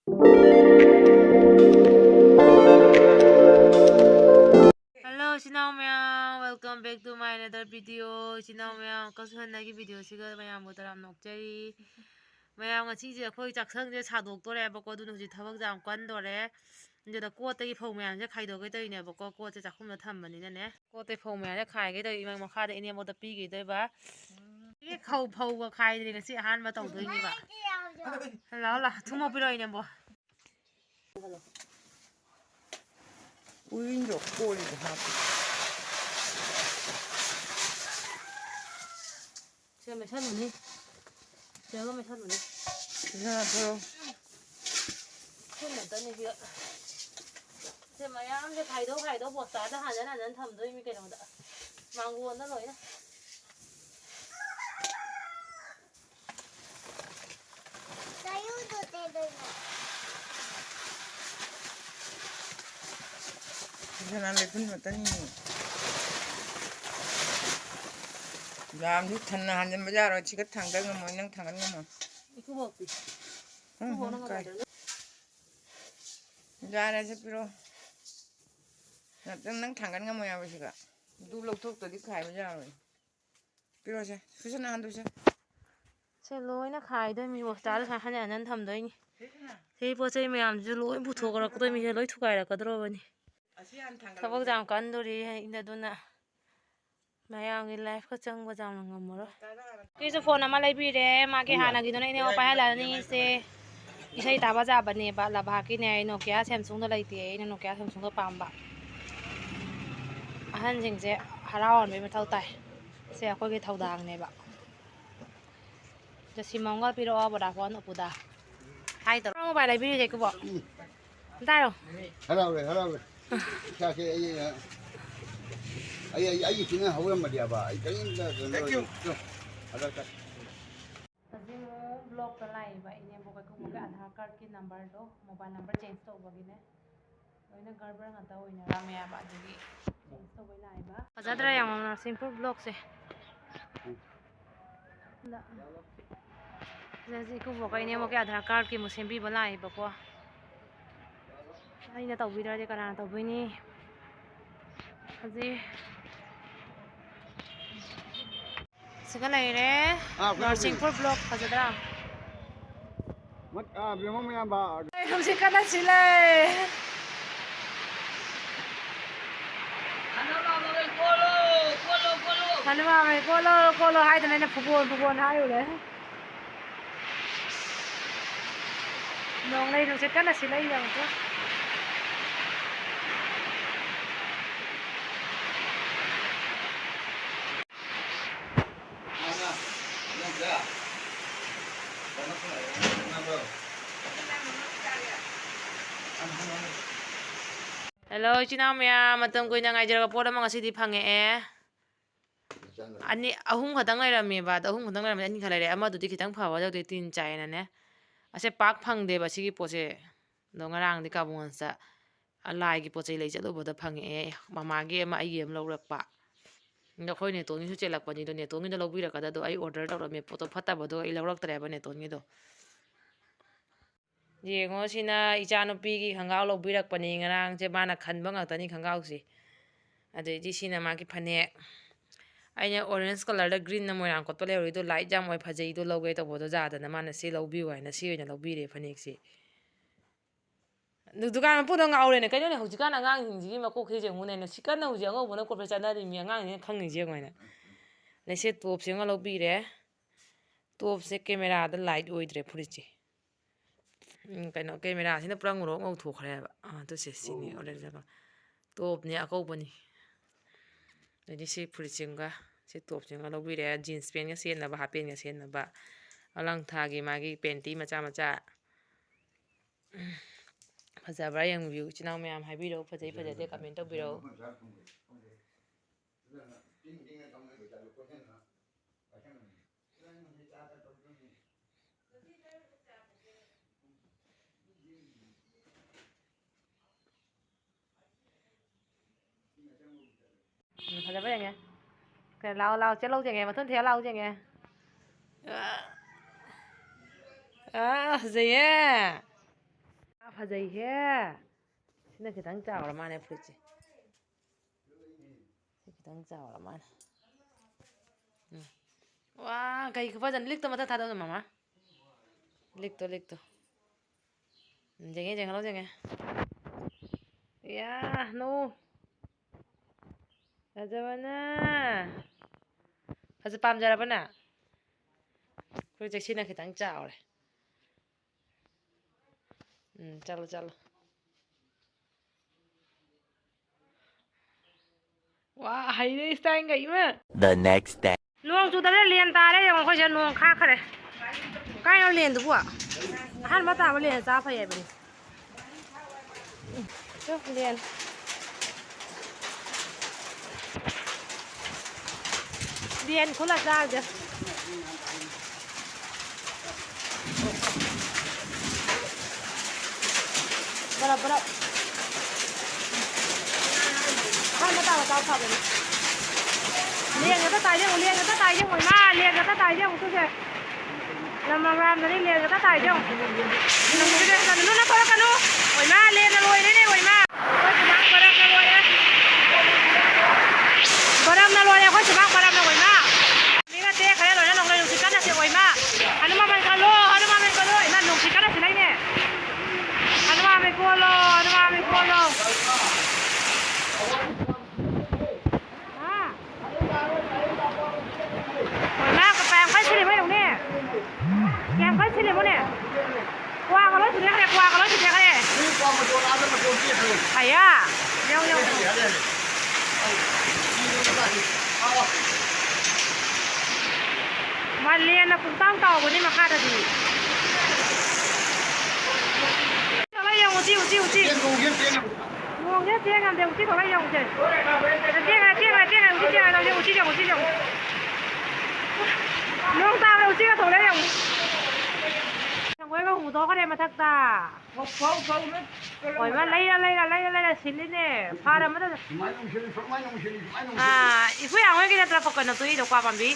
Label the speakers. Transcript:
Speaker 1: Hello, Sinau Meow. Welcome back to my another video. Sinau Meow. Kasu hanagi video siga mayam mo taram nokchari. Mayam ngachi je khoi chaksang je sadok tore bako dun huji thabak jam kwan dore. Nje da ko tagi phau mayam je khai do ge tai ne bako ko je chakhum na tham bani ne. Ko te phau mayam je khai ge tai imang makha de ine mo da pi ge dai ba. Ye khau phau ga khai de ngasi han ba tau doi ni ba. Hello la, thumo pi roi ne bo.
Speaker 2: 우인조 꼬리도 하고
Speaker 1: Chưa mày thân rồi đi. Chưa mày thân rồi đi.
Speaker 2: 하나 더
Speaker 1: Không nhận tên này kìa. Thế mà em sẽ khai đâu bột tá ra hẳn là nhân thầm thôi mi cái đồng đỡ. Mang nguồn nó rồi nhá.
Speaker 2: 하나 내분 왔더니 làm thích thần là hành bây giờ rồi chỉ có thằng cái mà nâng thằng cái mà
Speaker 1: Cứ bột đi. Cứ bột nó
Speaker 2: cái
Speaker 1: rồi.
Speaker 2: ra đây sẽ biết là nâng thằng cái mà bây giờ đủ lâu thuốc tới đi khai bây giờ rồi biết rồi chứ cứ xem nào ăn thôi chứ
Speaker 1: Sẽ lối nó khai thôi mi bột tá ra hẳn là nhân thầm thôi nhỉ. Thế bữa chơi mày làm chứ lối bút thuộc rồi tôi mi lối thuộc cái là cái đó rồi nhỉ. Thằng giảm cân rồi đi inda duna. Mayang in life ka chang ba jam ngam mo ro. Ki so phone ama lai bi re ma ke hana gi do nei ne o pa la ni se isai ta ba ja ba ne ba la ba ki ne Nokia Samsung da lai ti ne Nokia Samsung da pam ba. Ahan jing je harawan be ma thau tai. Se ko ge thau dang ne ba. Je simong ga pi ro ba da phone opu da. Hai to mo ba lai bi je ko bo. Dai ro.
Speaker 3: Hello. Sao cái ai chính là hậu mà đi à bà cái
Speaker 2: Thank you.
Speaker 1: Azimo blog ta lai ba ine bo ka ko ga Aadhaar card ki number do mobile number change to ba gi ne. Loina garbar nga ta oina ramya ba gi change to bai lai ba. Ajadra yang na simple blog se. Da. Jaji ko bo ka ine mo ke Aadhaar card ki mo sembi ba lai ba ko. Aina tau bi ra de kana tau bi ni. Aji Sika lai re. Nursingpur blog ajadra.
Speaker 3: mất vì không nghe bà
Speaker 1: Không chỉ cắt chỉ lại. Hắn mà mày cô lô hai thằng này là phục buồn hai rồi đấy. Nông đây nó sẽ cắt là chỉ lấy rồi chứ. Hello, China mya matam ko na ngai jara po da mga city phange e. Ani ahum khatang lai rami ba ahum khatang lai rami ani khalai re ama du ti khitang phawa jaw de tin chai na ne. Ase pak phang de ba sigi pose no ngarang di kabungan sa alai gi pochei lei chalo boda phange e mama ge ma ai em lo rak pa. Ndo khoi ne to ni su chelak pa ni do ne to ni do lo bi ra ka da do ai order ta ro me poto phata ba do ai lo rak tra ba ne to ni do. Yengo sina ichanupi gi khangau lo birak pani ngarang je bana khanba ngakta ni khangau si ade ji sina ma ki phane aina orange color da green na moirang ko tole ri do light jam oi phajei do loge to bodo ja da na mana si lo bi wai na si oina lo bi re phane si dukan pu do ngaure ne kayo ne hujikan angang hingi ma ko khije mu ne no sikan na huji ngo bona ko precha na ri mi angang ne khang ni je ngoi na le se top se ngo lo bi re top se camera da light oi dre phuri chi cái nó camera thì nó prang ngoro ngau thu khare ba to se sini ore jaga top ni akau bani ni si purichinga si top chinga lo bi re jeans pen ga sen na ba half pen ga sen na ba alang tha gi ma gi panty macha macha phajabra yang view chinau mayam hai bi ro phajai phajai de comment to bi ro phajabra yang cái lao chết lâu chừng ngày mà thân theo lâu chừng ngày à gì á ꯐꯖꯩꯍꯦ ꯁꯤꯅ ꯈꯤꯇꯪ ꯆꯥꯎꯔ ꯃꯥꯅꯦ ꯐꯨꯔꯤꯠꯁꯦ ꯁꯤ ꯈꯤꯇꯪ ꯆꯥꯎꯔ ꯃꯥꯅꯦ ꯋꯥ ꯀꯩ ꯐꯖꯅ ꯂꯤꯛꯇꯣ ꯃꯊꯛ ꯊꯥꯗꯧꯅ ꯃꯃꯥ ꯂꯤꯛꯇꯣ ꯖꯦꯡꯉꯦ ꯖꯦꯡꯍꯜꯂꯣ ꯖꯦꯡꯉꯦ 야 ꯅꯣ ꯐꯖꯕꯅ ꯄꯥꯝꯖꯔꯕꯅ ꯐꯨꯔꯤꯠꯁꯦ ꯁꯤꯅ ꯈꯤꯇꯪ ꯆꯥꯎꯔꯦ चलो वाह हाईवे स्टाइल गई मैं
Speaker 4: The next day.
Speaker 1: नोंग चुदरे लेन तारे यंग खोज नोंग खा खरे काय लेन दुबो हान मा ताबो लेन चा फै बे तो लेन खुला जा दे बड़ा हान मा ताबो चा फा बे लेन ga ta tai jong oi ma लेन ga ta tai jong tu se lam ram ni लेन ga ta tai jong nang de ka nu na para ka nu oi ma लेन na loi ni oi ma ko chi mak para ka loi param na loi ko chi mak param na oi ma ni ga te khare loi na long lai lu si ka na se oi ma anu ma man ka lo oi ma nong si ka na se lai ne anu ma me ko lo Hãy subscribe cho kênh Ghiền Mì Gõ để không bỏ lỡ những video hấp hủ đó có đem mà thắc ta hỏi mà lấy xin lên nè pha ra mất rồi à ít phút nào cái kia ta phải cần nó tùy được qua bàn bí